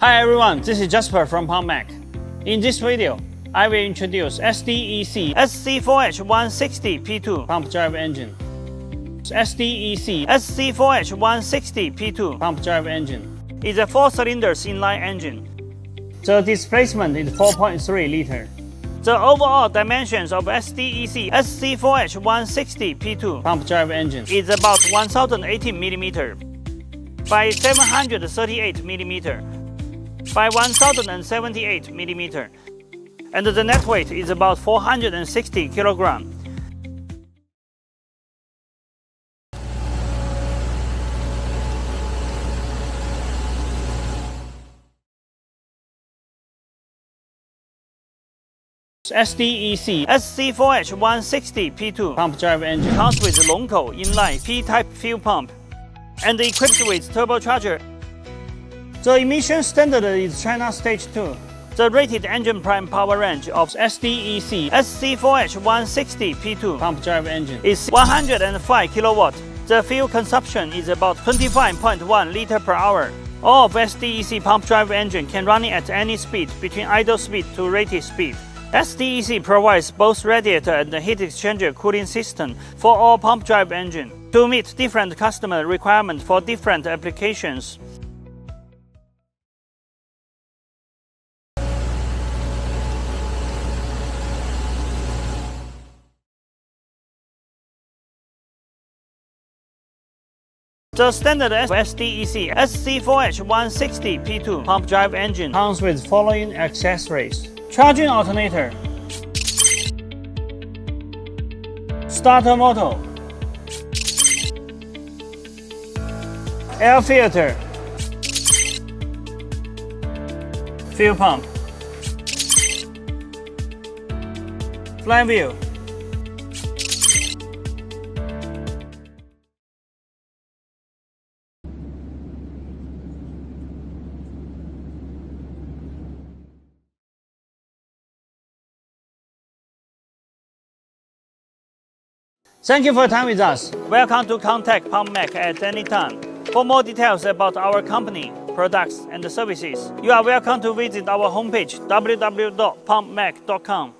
Hi everyone, this is Jasper from PumpMac. In this video, I will introduce SDEC SC4H160P2 pump drive engine. SDEC SC4H160P2 pump drive engine is a 4-cylinder inline engine. The displacement is 4.3 liter. The overall dimensions of SDEC SC4H160P2 pump drive engine is about 1080 mm by 738 mm by 1078 mm, and the net weight is about 460 kg. SDEC SC4H160P2 pump drive engine comes with LongKou In-line P Type fuel pump and equipped with Turbocharger. The emission standard is China Stage 2. The rated engine prime power range of SDEC SC4H160P2 pump drive engine is 105 kW. The fuel consumption is about 25.1 liter per hour. All of SDEC pump drive engine can run at any speed between idle speed to rated speed. SDEC provides both radiator and heat exchanger cooling system for all pump drive engine to meet different customer requirements for different applications. The standard SDEC SC4H160P2 pump drive engine comes with following accessories: charging alternator, starter motor, air filter, fuel pump, flywheel. Thank you for your time with us. Welcome to contact PumpMac at any time. For more details about our company, products, and services, you are welcome to visit our homepage www.pumpmac.com.